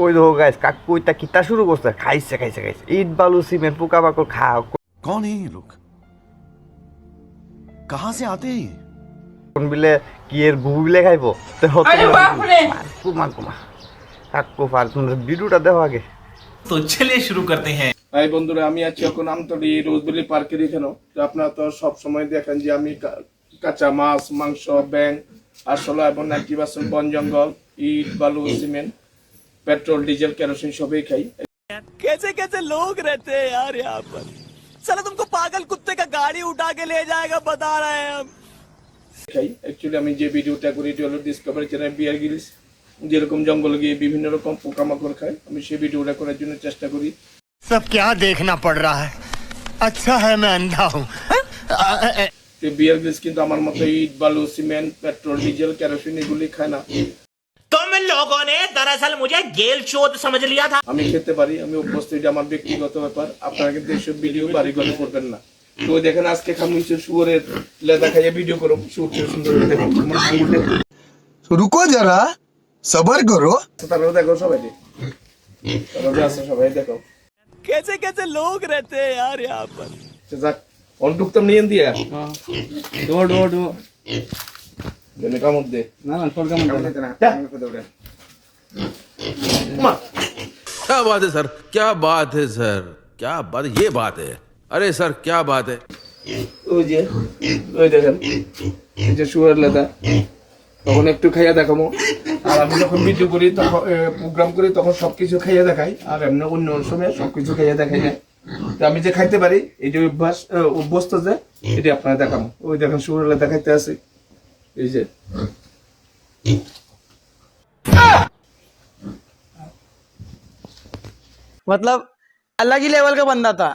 ওই দেখো গাইস কাকু ওইটা কিতা শুরু করছে, খাইছে খাইছে খাইছে ইট বালু সিমেন্ট পোকামাকড় খাও। कौन है ये लोग? कहां से आते हैं ये? কোন বিলে কি এর গুবু বিলে খাইবো তো হতো কুমার কুমার কাকু পার তোমরা ভিডিওটা দেখো আগে। तो चलिए शुरू करते हैं। ভাই বন্ধুরা, আমি আছি এখন আমতলী রোজবেলি পার্কের এখানেও। তো আপনারা তো সব সময় দেখেন যে আমি কাঁচা মাছ, মাংস, ব্যাং, আরশোলা এবং 90% বন জঙ্গল, ইট বালু সিমেন্ট, পেট্রোল ডিজেল কেরোসিন সবই খাই। कैसे कैसे लोग रहते हैं यार यहाँ पर। साला तुमको पागल कुत्ते का गाड़ी उठा के ले जाएगा बता रहे हैं हम। অ্যাকচুয়ালি আমি যে ভিডিওটা করি এটি হলো ডিসকভারি চ্যানেল বিয়ার গিলস, যেরকম জঙ্গলে গিয়ে বিভিন্ন রকম পোকামাকড় খায়, আমি সেই ভিডিওটা করার জন্য চেষ্টা করি। सब क्या देखना पड़ रहा है। अच्छा है मैं अंधा हूँ। বিয়ার গিলস কিন্তু আমার মতো ইট বালু সিমেন্ট পেট্রোল ডিজেল কেরোসিন এগুলি খায় না। तुम लोगों ने दरअसल मुझे गेल चोद समझ लिया था। আমি খেতে পারি, আমি অভ্যস্ত, এটা আমার ব্যক্তিগত ব্যাপার। আপনারা কিন্তু এইসব ভিডিও বাড়ি ঘরে করবেন না। তো দেখেন আজকে খামুইছে শুয়োরের লেদা খাইয়ে ভিডিও করো, শুয়োর সুন্দর দেখো, रुको जरा सबर करो। তারাও দেখো সবাই, তারা আছে সবাই দেখো। कैसे कैसे लोग रहते हैं यार यहाँ पर। যাক অন্টুকতাম নিয়ে দিয়ে দেনে কামড় দে না না তোর কামড় দে না দৌড়ে। क्या बात है सर, क्या बात है सर, क्या बात है, ये बात है। अरे सर क्या बात है। ওই যে ওই দেখেন এই যে শুয়োরের লেদা, তখন একটু খাইয়া দেখাবো। আর আমি যখন ভিডিও করি তখন প্রোগ্রাম করি তখন সবকিছু খাইয়া দেখাই, আর এমনি অন্য সময় সবকিছু খাইয়া দেখাই না। তো আমি যে খাইতে পারি এই যে অভ্যস্ত যে এটি আপনারা দেখাবো। ওই দেখেন শুয়োরের লেদা খাইতে আছে, এই যে मतलब अलग ही लेवल का बंदा था।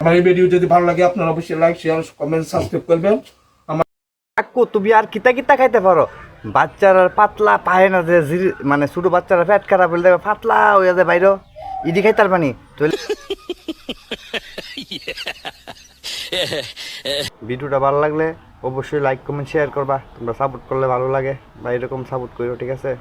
আমার এই ভিডিও যদি ভালো লাগে আপনারা অবশ্যই লাইক শেয়ার কমেন্ট সাবস্ক্রাইব করবেন। কাকু তুমি আর কিতা কিতা খাইতে পারো? বাচ্চারা পাতলা পায় না যে মানে ছোট বাচ্চারা পেট খারাপ হলে দেখবে পাতলা হয়ে যায় বাইরে, ইডি খাইতার পানি তো। ভিডিওটা ভালো লাগলে অবশ্যই লাইক কমেন্ট শেয়ার করবা, তোমরা সাপোর্ট করলে ভালো লাগে বা এরকম সাপোর্ট করো, ঠিক আছে?